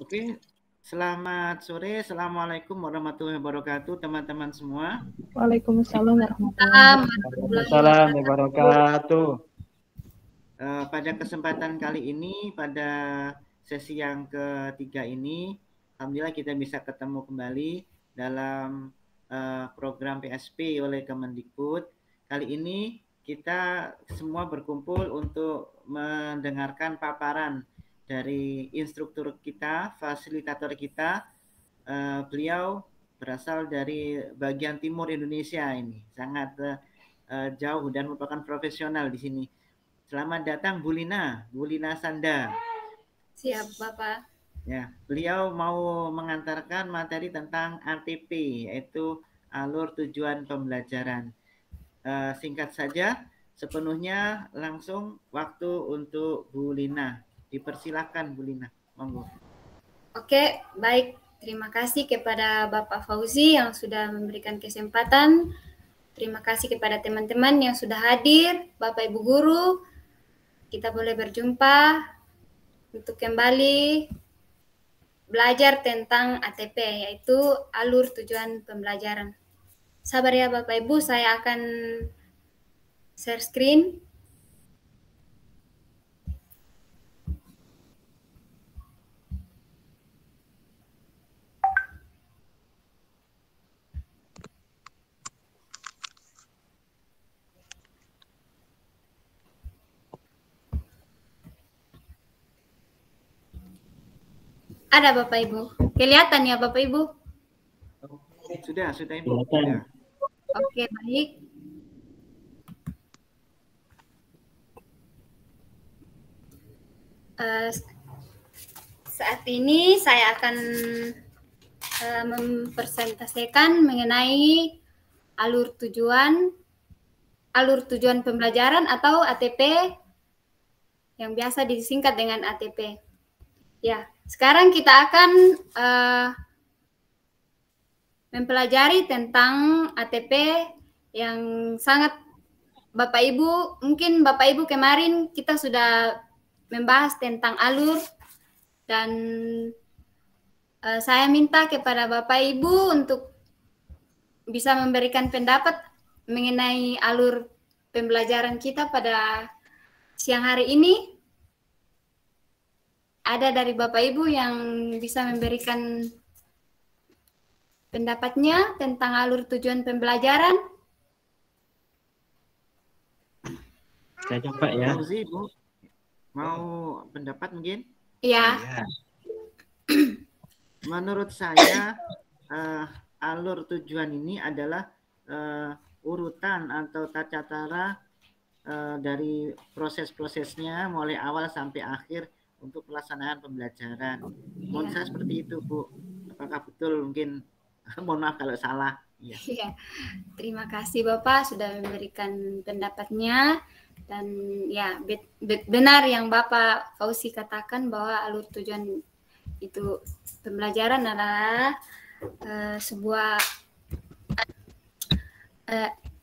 Oke, selamat sore. Assalamualaikum warahmatullahi wabarakatuh, teman-teman semua. Waalaikumsalam warahmatullahi Waalaikumsalam wabarakatuh. Pada kesempatan kali ini, pada sesi yang ketiga ini, alhamdulillah kita bisa ketemu kembali dalam program PSP oleh Kemendikbud. Kali ini kita semua berkumpul untuk mendengarkan paparan dari instruktur kita, fasilitator kita. Beliau berasal dari bagian timur Indonesia ini, sangat jauh dan merupakan profesional di sini. Selamat datang Bu Lina Sanda. Siap, Bapak. Ya, beliau mau mengantarkan materi tentang ATP, yaitu alur tujuan pembelajaran. Singkat saja, sepenuhnya langsung waktu untuk Bu Lina. Dipersilakan Bu Lina, monggo. Oke, baik. Terima kasih kepada Bapak Fauzi yang sudah memberikan kesempatan. Terima kasih kepada teman-teman yang sudah hadir, Bapak Ibu Guru. Kita boleh berjumpa untuk kembali belajar tentang ATP, yaitu alur tujuan pembelajaran. Sabar ya Bapak Ibu, saya akan share screen. Ada Bapak Ibu. Kelihatan ya Bapak Ibu? Sudah Ibu. Sudah. Oke, baik. Saat ini saya akan mempresentasikan mengenai alur tujuan pembelajaran atau ATP yang biasa disingkat dengan ATP. Ya, sekarang kita akan mempelajari tentang ATP yang sangat Bapak Ibu, mungkin Bapak Ibu kemarin kita sudah membahas tentang alur dan saya minta kepada Bapak Ibu untuk bisa memberikan pendapat mengenai alur pembelajaran kita pada siang hari ini. Ada dari Bapak Ibu yang bisa memberikan pendapatnya tentang alur tujuan pembelajaran? Saya coba ya. Fauzi, Bu, mau pendapat mungkin? Iya. Menurut saya alur tujuan ini adalah urutan atau tata cara dari proses-prosesnya mulai awal sampai akhir untuk pelaksanaan pembelajaran. Menurut saya seperti itu, Bu. Apakah betul? Mungkin mohon maaf kalau salah. Iya. Terima kasih Bapak sudah memberikan pendapatnya. Dan ya benar yang Bapak Fauzi katakan bahwa alur tujuan itu pembelajaran adalah sebuah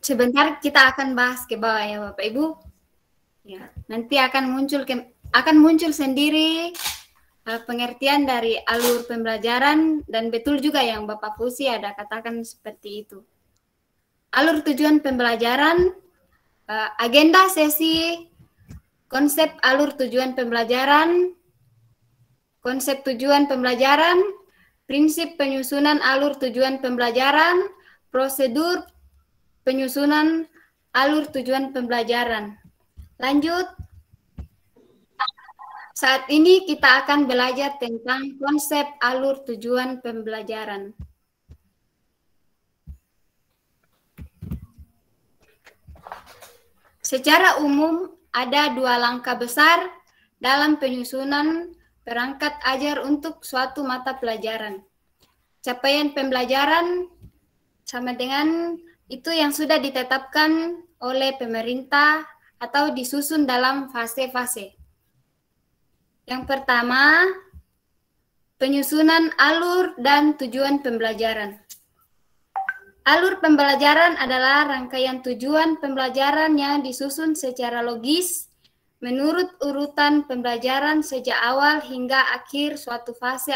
sebentar kita akan bahas ke bawah ya Bapak Ibu. Ya, nanti akan muncul sendiri pengertian dari alur pembelajaran dan betul juga yang Bapak Fauzi ada katakan seperti itu. Alur tujuan pembelajaran, agenda sesi, konsep alur tujuan pembelajaran, konsep tujuan pembelajaran, prinsip penyusunan alur tujuan pembelajaran, prosedur penyusunan alur tujuan pembelajaran. Lanjut. Saat ini kita akan belajar tentang konsep alur tujuan pembelajaran. Secara umum, ada dua langkah besar dalam penyusunan perangkat ajar untuk suatu mata pelajaran. Capaian pembelajaran sama dengan itu yang sudah ditetapkan oleh pemerintah atau disusun dalam fase-fase. Yang pertama, penyusunan alur dan tujuan pembelajaran. Alur pembelajaran adalah rangkaian tujuan pembelajaran yang disusun secara logis menurut urutan pembelajaran sejak awal hingga akhir suatu fase.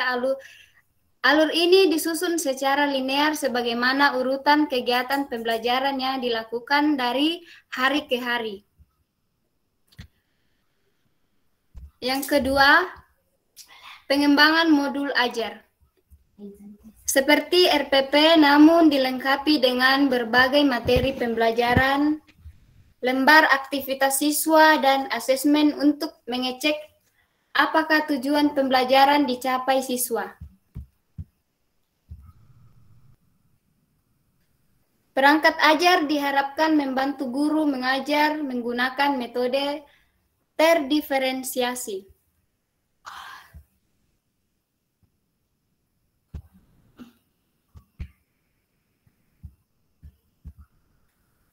Alur ini disusun secara linear sebagaimana urutan kegiatan pembelajaran yang dilakukan dari hari ke hari. Yang kedua, pengembangan modul ajar. Seperti RPP namun dilengkapi dengan berbagai materi pembelajaran, lembar aktivitas siswa, dan asesmen untuk mengecek apakah tujuan pembelajaran dicapai siswa. Perangkat ajar diharapkan membantu guru mengajar menggunakan metode terdiferensiasi.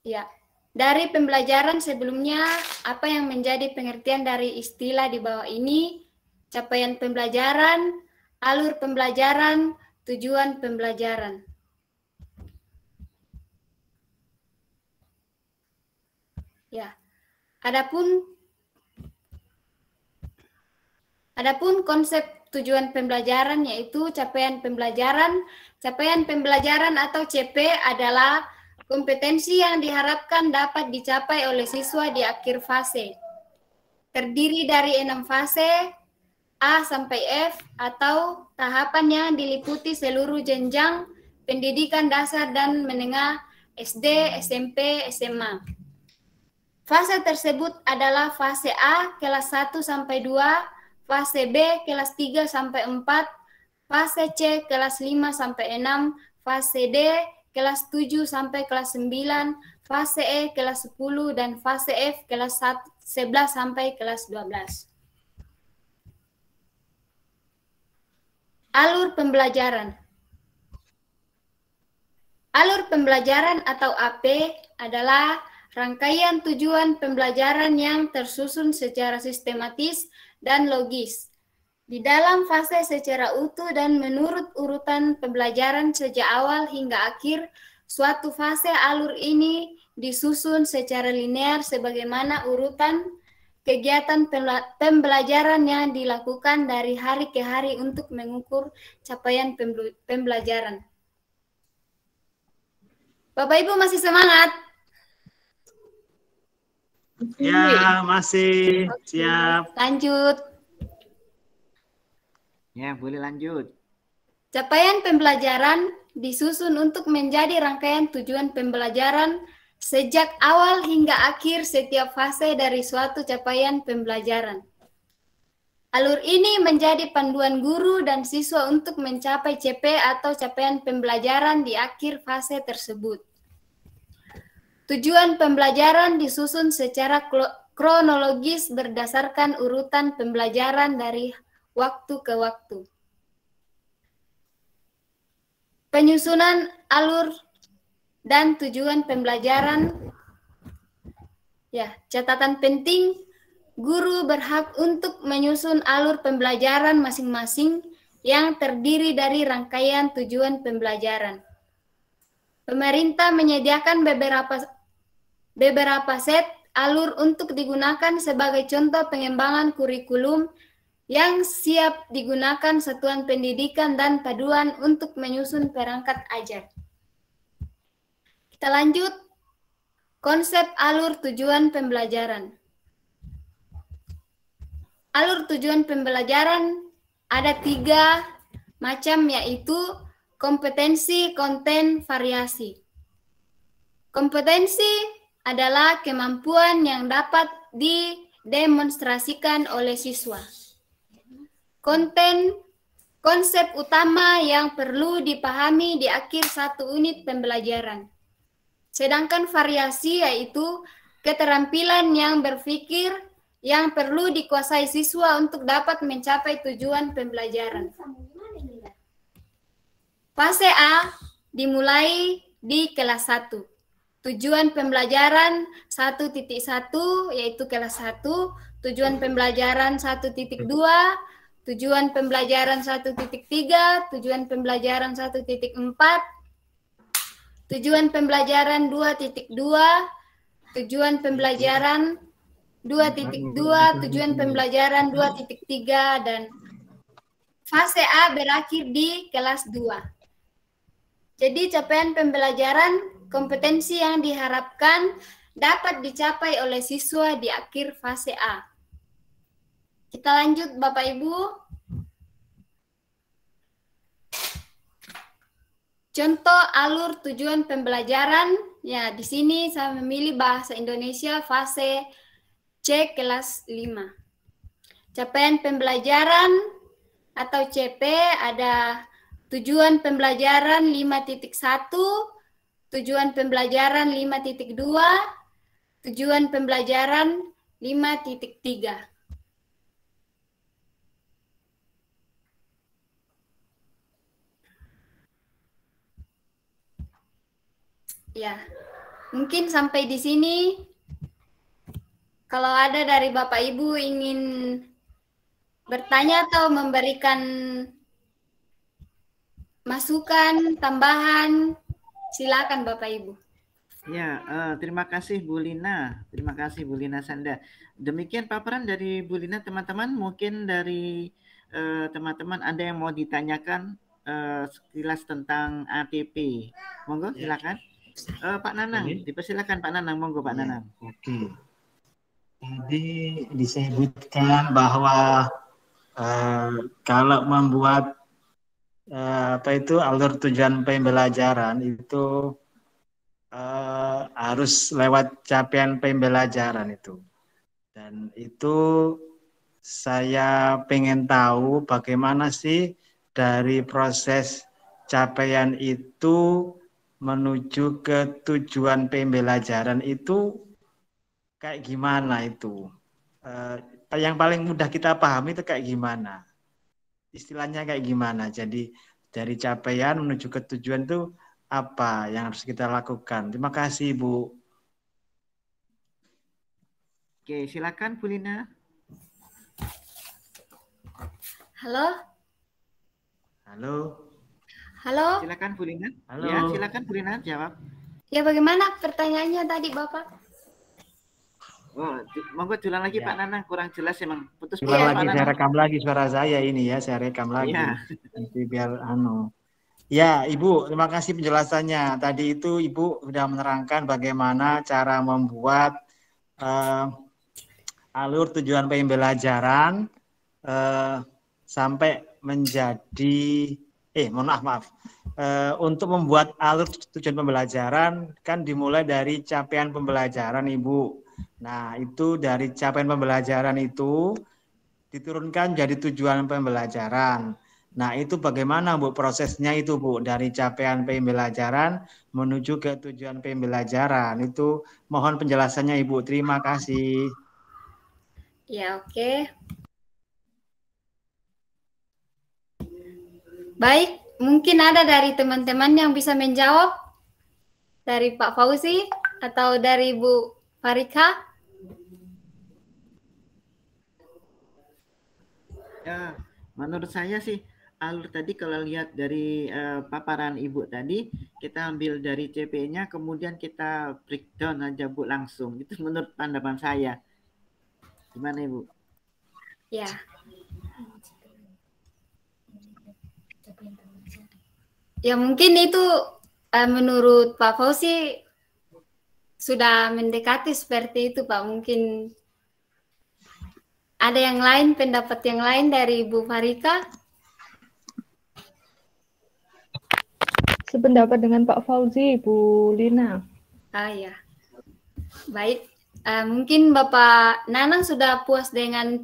Ya, dari pembelajaran sebelumnya, apa yang menjadi pengertian dari istilah di bawah ini? Capaian pembelajaran, alur pembelajaran, tujuan pembelajaran. Ya, adapun konsep tujuan pembelajaran yaitu capaian pembelajaran atau CP adalah kompetensi yang diharapkan dapat dicapai oleh siswa di akhir fase. Terdiri dari 6 fase A sampai F atau tahapan yang diliputi seluruh jenjang pendidikan dasar dan menengah SD, SMP, SMA. Fase tersebut adalah fase A kelas 1 sampai 2, fase B kelas 3 sampai 4, fase C kelas 5 sampai 6, fase D kelas 7 sampai kelas 9, fase E kelas 10, dan fase F kelas 11 sampai kelas 12. Alur pembelajaran. Alur pembelajaran atau AP adalah rangkaian tujuan pembelajaran yang tersusun secara sistematis dan logis di dalam fase secara utuh dan menurut urutan pembelajaran sejak awal hingga akhir suatu fase. Alur ini disusun secara linear sebagaimana urutan kegiatan pembelajaran yang dilakukan dari hari ke hari untuk mengukur capaian pembelajaran. Bapak Ibu masih semangat? Ya, masih. Siap. Lanjut. Ya, boleh lanjut. Capaian pembelajaran disusun untuk menjadi rangkaian tujuan pembelajaran sejak awal hingga akhir setiap fase dari suatu capaian pembelajaran. Alur ini menjadi panduan guru dan siswa untuk mencapai CP atau capaian pembelajaran di akhir fase tersebut. Tujuan pembelajaran disusun secara kronologis berdasarkan urutan pembelajaran dari waktu ke waktu. Penyusunan alur dan tujuan pembelajaran. Ya, catatan penting, guru berhak untuk menyusun alur pembelajaran masing-masing yang terdiri dari rangkaian tujuan pembelajaran. Pemerintah menyediakan beberapa set alur untuk digunakan sebagai contoh pengembangan kurikulum yang siap digunakan satuan pendidikan dan paduan untuk menyusun perangkat ajar. Kita lanjut, konsep alur tujuan pembelajaran. Alur tujuan pembelajaran ada 3 macam, yaitu kompetensi, konten, variasi. Kompetensi adalah kemampuan yang dapat didemonstrasikan oleh siswa. Konten, konsep utama yang perlu dipahami di akhir satu unit pembelajaran. Sedangkan variasi yaitu keterampilan yang berpikir yang perlu dikuasai siswa untuk dapat mencapai tujuan pembelajaran. Fase A dimulai di kelas 1. Tujuan pembelajaran 1.1 yaitu kelas 1, tujuan pembelajaran 1.2, tujuan pembelajaran 1.3, tujuan pembelajaran 1.4, tujuan pembelajaran 2.2, tujuan pembelajaran 2.2 tujuan pembelajaran 2.3 dan fase A berakhir di kelas 2. Jadi capaian pembelajaran kompetensi yang diharapkan dapat dicapai oleh siswa di akhir fase A. Kita lanjut Bapak Ibu. Contoh alur tujuan pembelajaran. Ya, di sini saya memilih bahasa Indonesia fase C kelas 5. Capaian pembelajaran atau CP ada tujuan pembelajaran 5.1, tujuan pembelajaran 5.2, tujuan pembelajaran 5.3. Ya, mungkin sampai di sini. Kalau ada dari Bapak Ibu ingin bertanya atau memberikan masukan, tambahan, silakan Bapak Ibu. Ya, terima kasih Bu Lina. Terima kasih Bu Lina Sanda. Demikian paparan dari Bu Lina, teman-teman. Mungkin dari teman-teman ada yang mau ditanyakan sekilas tentang ATP. Monggo, silakan. Pak Nanang, dipersilakan Pak Nanang. Monggo Pak Nanang. Oke. Tadi disebutkan bahwa kalau membuat alur tujuan pembelajaran itu harus lewat capaian pembelajaran itu. Dan itu saya pengen tahu bagaimana sih dari proses capaian itu menuju ke tujuan pembelajaran itu kayak gimana itu. Yang paling mudah kita pahami itu kayak gimana. Istilahnya kayak gimana. Jadi dari capaian menuju ke tujuan itu apa yang harus kita lakukan. Terima kasih, Bu. Oke, silakan Bu Lina. Halo? Halo? Halo? Silakan Bu Lina. Halo? Ya, silakan Bu Lina jawab. Ya, bagaimana pertanyaannya tadi, Bapak? Oh, monggo ulang lagi Ya. Pak Nanang, kurang jelas emang. Putus Ulang Pak lagi, Nanang. saya rekam lagi suara saya ini ya, saya rekam lagi. Ya. Nanti biar Ya, Ibu, terima kasih penjelasannya. Tadi itu Ibu sudah menerangkan bagaimana cara membuat alur tujuan pembelajaran sampai menjadi maaf. Untuk membuat alur tujuan pembelajaran kan dimulai dari capaian pembelajaran, Ibu. Nah, itu dari capaian pembelajaran itu diturunkan jadi tujuan pembelajaran. Nah, itu bagaimana Bu prosesnya itu Bu dari capaian pembelajaran menuju ke tujuan pembelajaran. Itu mohon penjelasannya Ibu. Terima kasih. Ya, oke. Baik, mungkin ada dari teman-teman yang bisa menjawab dari Pak Fauzi atau dari Bu Farika. Ya, menurut saya sih alur tadi kalau lihat dari paparan Ibu tadi, kita ambil dari CP-nya, kemudian kita breakdown aja Bu langsung. Itu menurut pandangan saya. Gimana Ibu? Ya. Ya mungkin itu menurut Pak Fauzi sudah mendekati seperti itu Pak. Mungkin ada yang lain, pendapat yang lain dari Bu Farika? Sependapat dengan Pak Fauzi, Bu Lina. Ya. Baik. Mungkin Bapak Nanang sudah puas dengan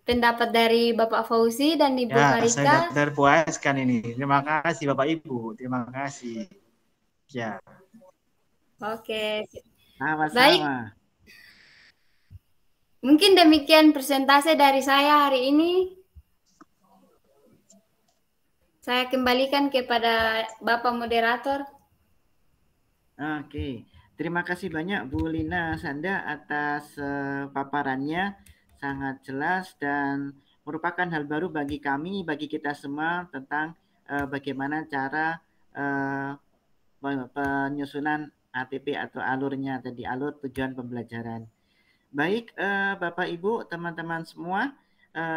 pendapat dari Bapak Fauzi dan Ibu Farika. Saya terpuaskan ini. Terima kasih Bapak Ibu. Terima kasih. Ya. Oke. Sama-sama. Baik. Mungkin demikian presentasi dari saya hari ini. Saya kembalikan kepada Bapak Moderator. Oke. Terima kasih banyak Bu Lina Sanda atas paparannya. Sangat jelas dan merupakan hal baru bagi kami, bagi kita semua tentang bagaimana cara penyusunan ATP atau alurnya tadi, alur tujuan pembelajaran. Baik, Bapak Ibu, teman-teman semua,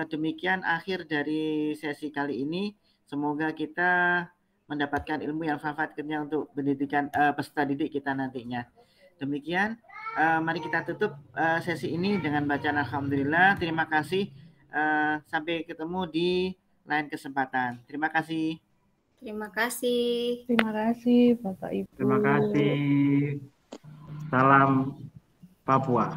demikian akhir dari sesi kali ini. Semoga kita mendapatkan ilmu yang manfaatnya untuk pendidikan peserta didik kita nantinya. Demikian, mari kita tutup sesi ini dengan bacaan alhamdulillah. Terima kasih. Sampai ketemu di lain kesempatan. Terima kasih. Terima kasih. Terima kasih Bapak Ibu. Terima kasih. Salam Papua.